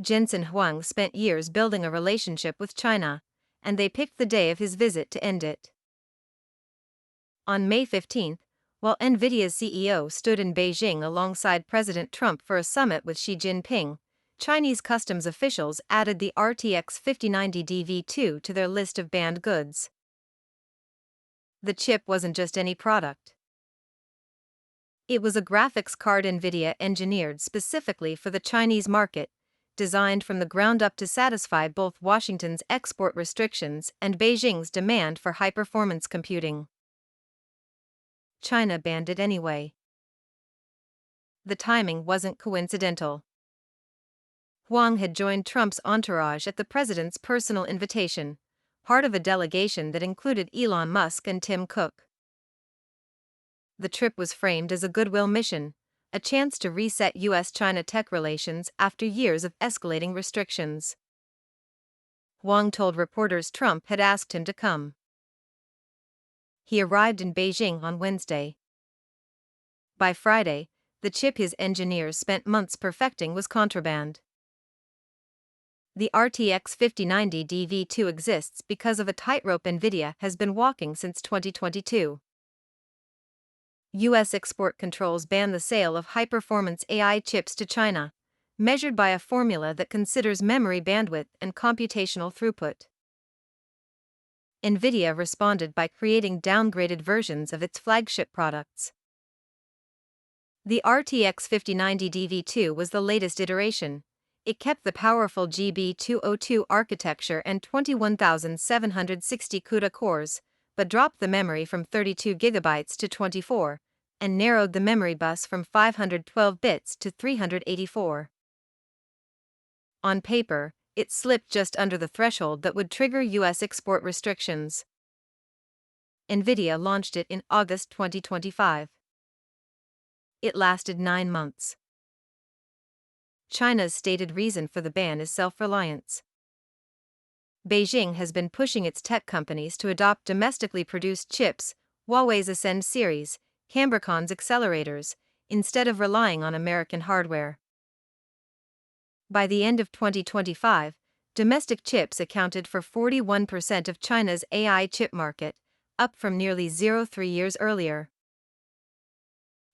Jensen Huang spent years building a relationship with China, and they picked the day of his visit to end it. On May 15, while Nvidia's CEO stood in Beijing alongside President Trump for a summit with Xi Jinping, Chinese customs officials added the RTX 5090 DV2 to their list of banned goods. The chip wasn't just any product. It was a graphics card Nvidia engineered specifically for the Chinese market, designed from the ground up to satisfy both Washington's export restrictions and Beijing's demand for high-performance computing. China banned it anyway. The timing wasn't coincidental. Huang had joined Trump's entourage at the president's personal invitation, part of a delegation that included Elon Musk and Tim Cook. The trip was framed as a goodwill mission, a chance to reset U.S.-China tech relations after years of escalating restrictions. Huang told reporters Trump had asked him to come. He arrived in Beijing on Wednesday. By Friday, the chip his engineers spent months perfecting was contraband. The RTX 5090 DV2 exists because of a tightrope Nvidia has been walking since 2022. U.S. export controls ban the sale of high-performance AI chips to China, measured by a formula that considers memory bandwidth and computational throughput. Nvidia responded by creating downgraded versions of its flagship products. The RTX 5090 DV2 was the latest iteration. It kept the powerful GB202 architecture and 21,760 CUDA cores, but dropped the memory from 32 GB to 24, and narrowed the memory bus from 512 bits to 384. On paper, it slipped just under the threshold that would trigger U.S. export restrictions. Nvidia launched it in August 2025. It lasted 9 months. China's stated reason for the ban is self-reliance. Beijing has been pushing its tech companies to adopt domestically produced chips, Huawei's Ascend series, Cambricon's accelerators, instead of relying on American hardware. By the end of 2025, domestic chips accounted for 41% of China's AI chip market, up from nearly 3 years earlier.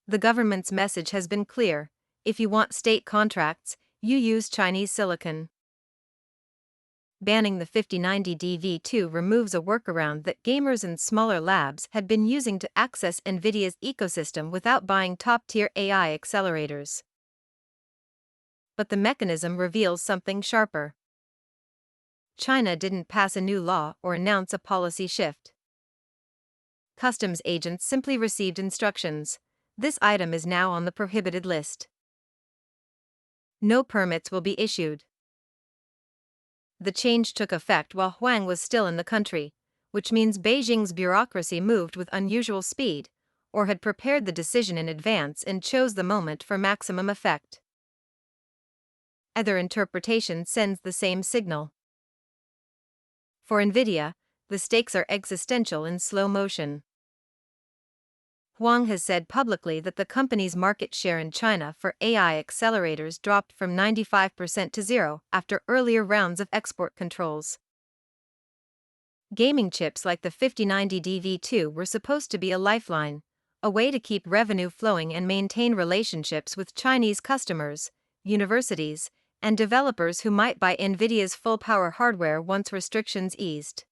The government's message has been clear: if you want state contracts, you use Chinese silicon. Banning the 5090 DV2 removes a workaround that gamers and smaller labs had been using to access Nvidia's ecosystem without buying top-tier AI accelerators. But the mechanism reveals something sharper. China didn't pass a new law or announce a policy shift. Customs agents simply received instructions: this item is now on the prohibited list. No permits will be issued. The change took effect while Huang was still in the country, which means Beijing's bureaucracy moved with unusual speed, or had prepared the decision in advance and chose the moment for maximum effect. Either interpretation sends the same signal. For Nvidia, the stakes are existential in slow motion. Huang has said publicly that the company's market share in China for AI accelerators dropped from 95% to 0 after earlier rounds of export controls. Gaming chips like the 5090 DV2 were supposed to be a lifeline, a way to keep revenue flowing and maintain relationships with Chinese customers, universities, and developers who might buy Nvidia's full-power hardware once restrictions eased.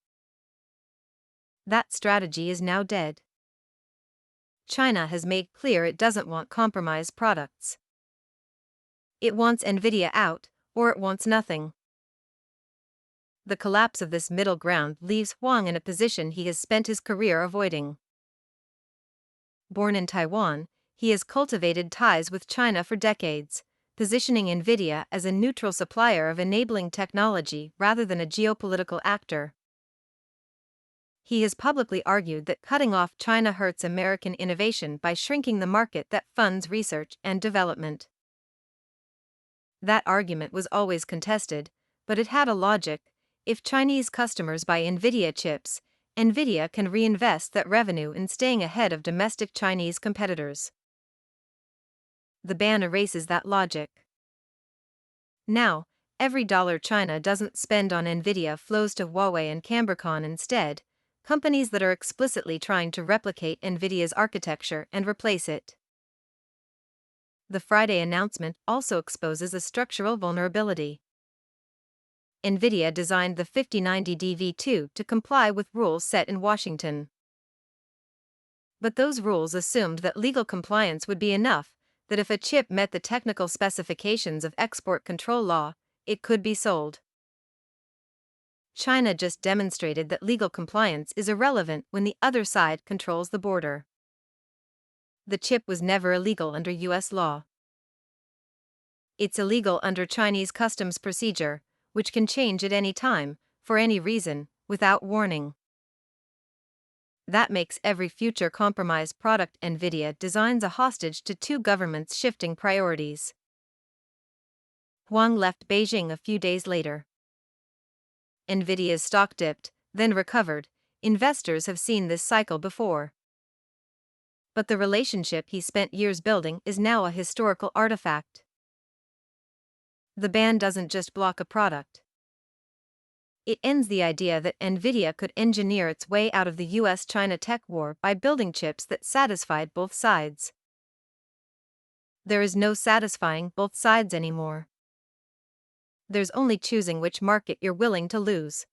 That strategy is now dead. China has made clear it doesn't want compromised products. It wants Nvidia out, or it wants nothing. The collapse of this middle ground leaves Huang in a position he has spent his career avoiding. Born in Taiwan, he has cultivated ties with China for decades, positioning Nvidia as a neutral supplier of enabling technology rather than a geopolitical actor. He has publicly argued that cutting off China hurts American innovation by shrinking the market that funds research and development. That argument was always contested, but it had a logic: if Chinese customers buy Nvidia chips, Nvidia can reinvest that revenue in staying ahead of domestic Chinese competitors. The ban erases that logic. Now, Every dollar China doesn't spend on Nvidia flows to Huawei and Cambricon instead, companies that are explicitly trying to replicate Nvidia's architecture and replace it. The Friday announcement also exposes a structural vulnerability. Nvidia designed the 5090 DV2 to comply with rules set in Washington. But those rules assumed that legal compliance would be enough, that if a chip met the technical specifications of export control law, it could be sold. China just demonstrated that legal compliance is irrelevant when the other side controls the border. The chip was never illegal under US law. It's illegal under Chinese customs procedure, which can change at any time, for any reason, without warning. That makes every future compromised product Nvidia designs a hostage to two governments' shifting priorities. Huang left Beijing a few days later. Nvidia's stock dipped, then recovered. Investors have seen this cycle before. But the relationship he spent years building is now a historical artifact. The ban doesn't just block a product. It ends the idea that Nvidia could engineer its way out of the US-China tech war by building chips that satisfied both sides. There is no satisfying both sides anymore. There's only choosing which market you're willing to lose.